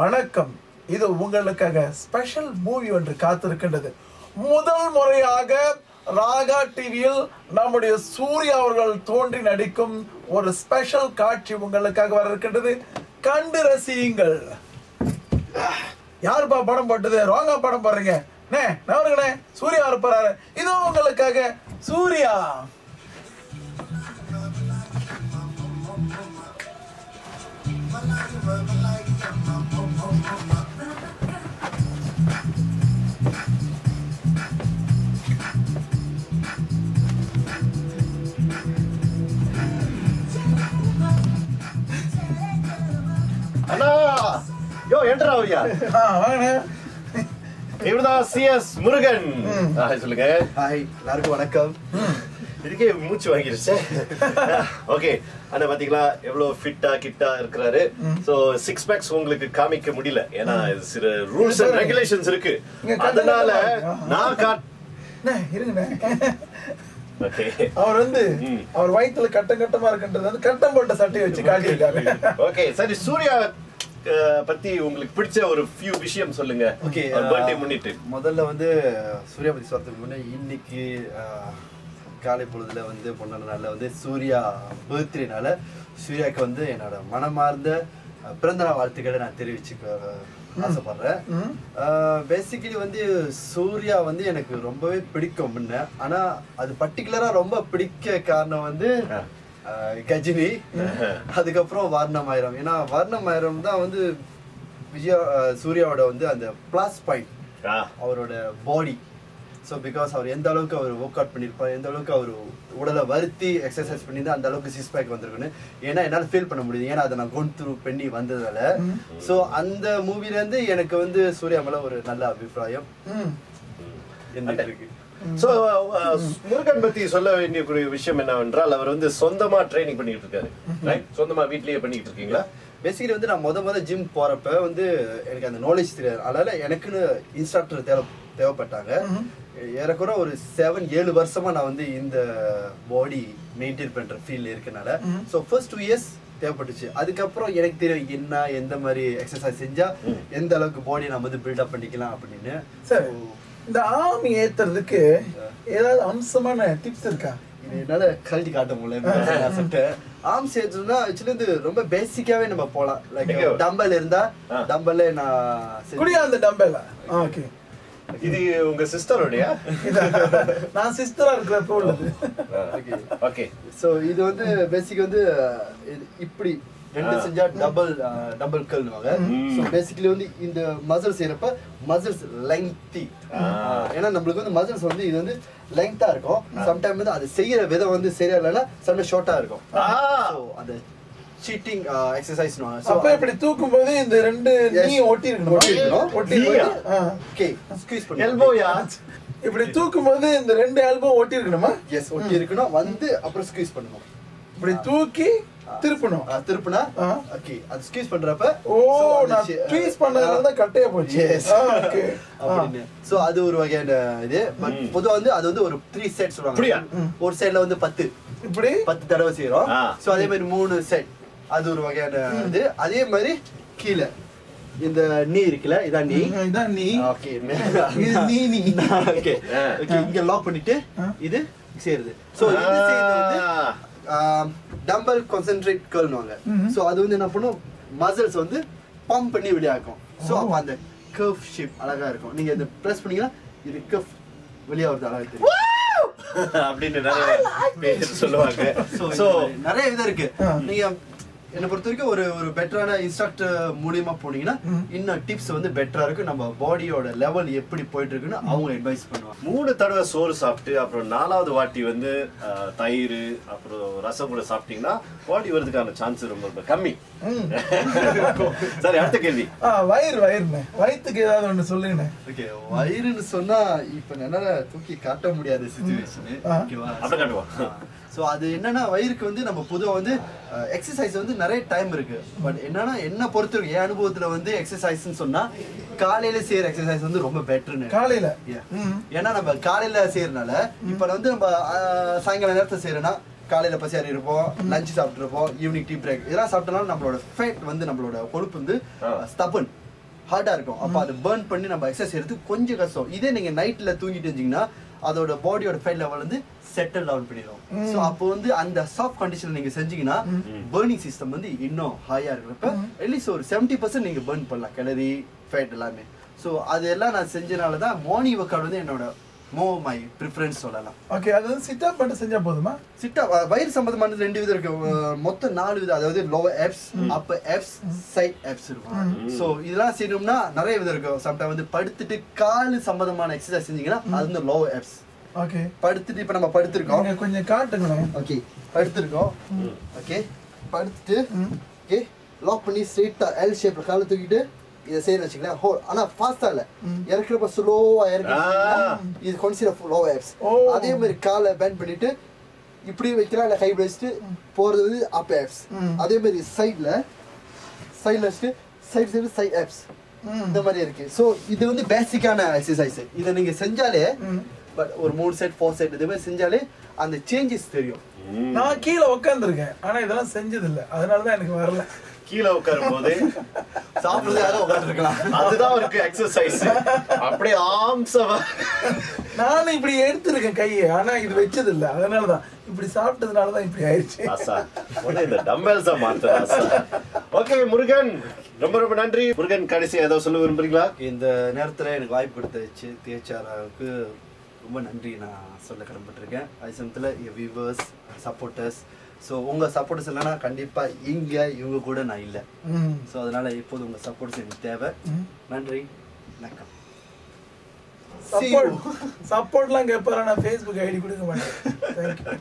வணக்கம். இது உங்களுக்காக ஸ்பெஷல் மூவி ஒன்று காத்திருக்கின்றது. முதல் முறையாக ராகா டிவியில் நம்முடைய சூர்யா அவர்கள் தோன்றி நடிக்கும் ஒரு ஸ்பெஷல் காட்சி உங்களுக்காக வர இருக்கின்றது. கண்டு ரசியுங்கள். யாருப்பா படம் போட்டது? ராங்கா படம் போடுறீங்க. நவருங்கண்ணே, சூர்யா வரப்போறாரு. இது உங்களுக்காக சூர்யா. அண்ணா யோ என்ட்ரா வரியா? வாங்க. இவர்தான் சிஎஸ் முருகன். சொல்லுங்க. ஹாய், எல்லாருக்கும் வணக்கம். இதுக்கே மூச்சு வாங்கிருச்சு. ஓகே அண்ணா, பாத்தீங்களா எவ்வளவு ஃபிட்டா கிட்டா இருக்கிறாரு. சோ 6 பேக்ஸ் உங்களுக்கு காமிக்க முடியல, ஏன்னா சில ரூல்ஸ் அண்ட் ரெகுலேஷன்ஸ் இருக்கு. அதனால நான் இருங்க. ஓகே, அவர் வயிற்றுல கட்டம் கட்டமா இருக்கின்றது கட்டம் போட்ட சட்டையை வச்சு காட்டியிருக்காரு. ஓகே சரி, சூர்யா பத்தி உங்களுக்கு பிடிச்ச ஒரு ஃபியூ விஷயம் சொல்லுங்க. ஓகே, பர்த்டே முன்னிட்டு முதல்ல சூர்யா பத்தி சொல்றதுக்கு முன்னே இன்னைக்கு காலை பொழுதுல பொண்ணான நாள்ல சூர்யா பர்த்டேனால சூர்யாவுக்கு என்னோட மனமார்ந்த பிறந்தநாள் வாழ்த்துக்களை நான் தெரிவிச்சுக்க ஆசைப்படுறேன். பேசிக்கலி சூர்யா எனக்கு ரொம்பவே பிடிக்கும் முன்ன. ஆனா அது பர்டிகுலரா ரொம்ப பிடிக்க காரணம் கஜினி, அதுக்கப்புறம் வர்ணமாயிரம். ஏன்னா வர்ணமாயிரம் தான் சூர்யாவோட அந்த பிளஸ் பாயிண்ட், அவரோட பாடி. ஸோ பிகாஸ் அவர் எந்த அளவுக்கு அவர் ஒர்க் அவுட் பண்ணியிருப்பார், எந்த அளவுக்கு அவர் உடலை வருத்தி எக்ஸசைஸ் பண்ணியிருந்தா அந்த அளவுக்கு சிக்ஸ் பேக் வந்திருக்குன்னு ஏன்னா என்னால் ஃபீல் பண்ண முடியுது. ஏன்னா அதை நான் கோன் த்ரூ பண்ணி வந்ததால. ஸோ அந்த மூவிலேருந்து எனக்கு சூர்யா மேலே ஒரு நல்ல அபிப்பிராயம் என்ன இருக்கு. சோ முருகன் பத்தி சொல்ல வேண்டிய விஷயம் என்னவென்றால், அவர் சொந்தமா ட்ரைனிங் பண்ணிட்டு இருக்காரு. ரைட்? சொந்தமா வீட்லயே பண்ணிட்டு இருக்கீங்களா? பேசிக்கலி நான் முத ஜிம் போறப்ப எனக்கு அந்த நாலேஜ் தெரியாது. அதனால எனக்குன்னு இன்ஸ்ட்ரக்டர் தேவைப்பட்டாங்க. ஏறக்குற ஒரு 7-7 வருஷமா நான் இந்த பாடி மெயின்டைன் பண்ற ஃபீல்ட்ல இருக்கனால ஸோ ஃபர்ஸ்ட் 2 இயர்ஸ் தேவைப்பட்டுச்சு. அதுக்கப்புறம் எனக்கு தெரியும் என்ன எந்த மாதிரி எக்ஸசைஸ் செஞ்சா எந்த அளவுக்கு பாடி நம்ம பில்டப் பண்ணிக்கலாம் அப்படின்னு. சார், இந்த ஆர்ம் ஏத்துறதுக்கு ஏதாவது அம்சமான டிப்ஸ் இருக்கா? என்னால கழட்டி காட்ட முடியல. ஆர்ம் சேர்த்துனா ஆக்சுவலி ரொம்ப பேசிக்காவே நம்ம போலாம். லைக் டம்பல் இருந்தா டம்பல்ல நான் அந்த டம்பல். ஓகே, இது உங்க சிஸ்டரோடயா? நான் சிஸ்டரா இருக்கிறப்ப உள்ளது. ஓகே, சோ இது பேசிக் இப்படி ரெண்டு செஞ்சா டபுள் கல்னுவாங்க. சோ பேசிக்கலி இந்த மசில் செய்யறப்ப மசில்ஸ் லெங்தி. ஏன்னா நம்மளுக்கு மசில்ஸ் இது லெங்தா இருக்கும். சம்டைம் அது செய்யற விதம் சரியா இல்லைன்னா சம்டைம் ஷார்ட்டா இருக்கும். சோ அந்த சீட்டிங் எக்ஸசைஸ். அப்ப இப்படி தூக்கும்போது இந்த ரெண்டு நீ ஒட்டி இருக்கணும். ஓகே, ஸ்குவீஸ் பண்ணி எல்போயா இப்படி தூக்கும்போது இந்த ரெண்டு எல்போ ஒட்டி இருக்கணுமா? எஸ், ஒட்டி இருக்கணும். அப்புறம் ஸ்குவீஸ் பண்ணணும். இப்படி தூக்கி திருப்பணும். திருப்புனா ஓகே, அது ஸ்குவீஸ் பண்றப்ப நான் ஸ்குவீஸ் பண்ணதுனால தான் கட்டையா போச்சு. ஓகே, அப்படினு. சோ அது ஒரு வகையான இது. பொதுவா அது ஒரு 3 செட் சொல்றாங்க. ஒரு சைடுல 10 இப்படி 10 தடவை செய்றோம். சோ அதே மாதிரி 3 செட், அது ஒரு வகையான இது. அதே மாதிரி கீழ இந்த நீ இருக்குல, இதான் நீ. ஓகே, இது நீ. ஓகே, இங்க லாக் பண்ணிட்டு இது செய்யறது. சோ இது செய்யறது டம்பல் கான்சென்ட்ரேட் கர்ல்னுவாங்க. சோ அது என்ன பண்ணும், மசில்ஸ் பம்ப் பண்ணி வெளியாக்கும். சோ அப்ப அந்த கர்வ் ஷேப் அழகா இருக்கும். நீங்க இந்த பிரஸ் பண்ணீங்கன்னா இது கர்வ் வெளியா வருது, அழகா தெரியும் அப்படின்னு நிறைய பேர் சொல்லுவாங்க. சோ நிறைய விதம் இருக்கு. நீங்க என்ன பொறுத்த வரைக்கும் ஒரு பெட்டரான இன்ஸ்ட்ரக்டர் மூலியமா போனீங்கன்னா இன்னும் டிப்ஸ் பெட்டரா இருக்கு. நம்ம பாடியோட லெவல் எப்படி போயிட்டு இருக்குன்னு அவங்க அட்வைஸ் பண்ணுவாங்க. 3 தடவை சோறு சாப்பிட்டு அப்புறம் 4வது வாட்டி தயிர் அப்புறம் ரசம் கூட சாப்பிட்டீங்கன்னா பாடி வரதுக்கான சான்ஸ் ரொம்ப கம்மி. சரி, அடுத்த கேள்வி. வயிற்றுக்கு ஏதாவது ஒண்ணு சொல்லுங்க. ஓகே, வயிறுன்னு சொன்னா இப்ப என்னால தூக்கி காட்ட முடியாத சிச்சுவேஷன். ஓகேவா? அப்படி காட்டுவோம். ஸோ அது என்னன்னா, வயிறுக்கு நம்ம பொதுவாக எக்ஸசைஸ் நிறைய டைம் இருக்கு. பட் என்னன்னா என்ன பொறுத்த வரைக்கும் என் அனுபவத்துல எக்ஸசைஸ்ன்னு சொன்னா காலையில செய்யற எக்ஸசைஸ் ரொம்ப பெட்டர்னு. காலையில ஏன்னா நம்ம காலையில செய்யறதுனால இப்ப நம்ம சாயங்கால நேரத்தை செய்யறோம்னா காலையில பசியாரி இருப்போம், லஞ்ச் சாப்பிட்டு இருப்போம், ஈவினிங் டீ பிரேக் இதெல்லாம் சாப்பிட்டோம்னா நம்மளோட ஃபேட் நம்மளோட கொழுப்பு ஸ்டபன் ஹார்டா இருக்கும். அப்ப அதை பர்ன் பண்ணி நம்ம எக்ஸசைஸ் எடுத்து கொஞ்சம் கஷ்டம். இதே நீங்க நைட்ல தூங்கிட்டு இருந்தீங்கன்னா அதோட பாடியோட ஃபேட் லெவல் வந்து செட்டில் டவுன் பண்ணிடும். ஸோ அப்போ வந்து அந்த சாஃப்ட் கண்டிஷன் நீங்க செஞ்சீங்கன்னா பர்னிங் சிஸ்டம் வந்து இன்னும் ஹையா இருக்கிறப்ப அட்லீஸ்ட் ஒரு 70% நீங்க பர்ன் பண்ணலாம் கலரி ஃபேட் எல்லாமே. ஸோ அதெல்லாம் நான் செஞ்சனால தான் மார்னிங் ஒர்க் அவுட் வந்து என்னோட மை ப்ரிஃபரன்ஸ் சொல்லலாம். ஓகே, அது வந்து சிட் அப் மட்டும் செஞ்சா போதுமா? சிட் அப் வயிறு சம்பந்தமானது 2 விதம் இருக்கு. மொத்தம் 4 விதம். அதாவது lower abs, upper abs, side abs இருக்கும். ஸோ இதெல்லாம் செய்யணும்னா நிறைய விதம் இருக்கும். சம்டைம் வந்து படுத்துட்டு கால் சம்பந்தமான எக்ஸசைஸ் செஞ்சீங்கன்னா அது வந்து லோவர் ஆப்ஸ். ஓகே, படுத்துட்டு இப்ப நம்ம படுத்திருக்கோம். கொஞ்சம் காட்டுங்களேன். ஓகே, படுத்திருக்கோம். ஓகே, படுத்துட்டு ஓகே லாக் பண்ணி ஸ்ட்ரைட்டா எல் ஷேப்ல காலை தூக்கிட்டு இதை செய்யணும் வச்சுக்கலாம். ஹோல் ஆனா ஃபாஸ்டா இல்ல, இறக்குறப்ப ஸ்லோவா இறக்கணும். இது கன்சிடர் லோ ஆப்ஸ். அதே மாதிரி காலை பேண்ட் பண்ணிட்டு இப்படி வைக்கலாம், இல்ல கை வச்சுட்டு போறது வந்து அப் ஆப்ஸ். அதே மாதிரி சைட்ல வச்சுட்டு சைடு சைட் ஆப்ஸ் இந்த மாதிரி இருக்கு. ஸோ இது வந்து பேசிக்கான எக்ஸசைஸ். இதை நீங்க செஞ்சாலே பட் ஒரு 3 செட் 4 செட் இதே மாதிரி செஞ்சாலே அந்த சேஞ்சஸ் தெரியும். நான் கீழே உட்காந்துருக்கேன், ஆனா இதெல்லாம் செஞ்சது இல்லை, அதனாலதான் எனக்கு வரல. கீழே உட்காரும் போது சாப்பிடுறதுக்காக உட்காந்துருக்கலாம். அதுதான் இருக்கு எக்ஸசைஸ். அப்படியே ஆம்சவா நானும் இப்படி எடுத்திருக்கேன் கையை, ஆனா இது வச்சது இல்லை, அதனாலதான் இப்படி சாப்பிட்டதுனாலதான் இப்படி ஆயிடுச்சு. இந்த டம்பல்ஸா மாத்த. ஓகே முருகன், ரொம்ப ரொம்ப நன்றி. முருகன், கடைசி ஏதாவது சொல்ல விரும்புறீங்களா? இந்த நேரத்துல எனக்கு வாய்ப்பு கொடுத்த THRக்கு ரொம்ப நன்றி நான் சொல்ல கடமைப்பட்டிருக்கேன். அதே சமயத்தில் வியூவர்ஸ், சப்போர்ட்டர்ஸ். ஸோ உங்கள் சப்போர்ட்ஸ் இல்லைன்னா கண்டிப்பாக இவங்க கூட நான் இல்லை. ஸோ அதனால இப்போது உங்கள் சப்போர்ட்ஸ் எனக்கு தேவை. நன்றி, வணக்கம். சப்போர்ட்லாம் கேட்பாரா? நான் ஃபேஸ்புக் ஐடி கொடுக்க மாட்டேன். தேங்க்யூ.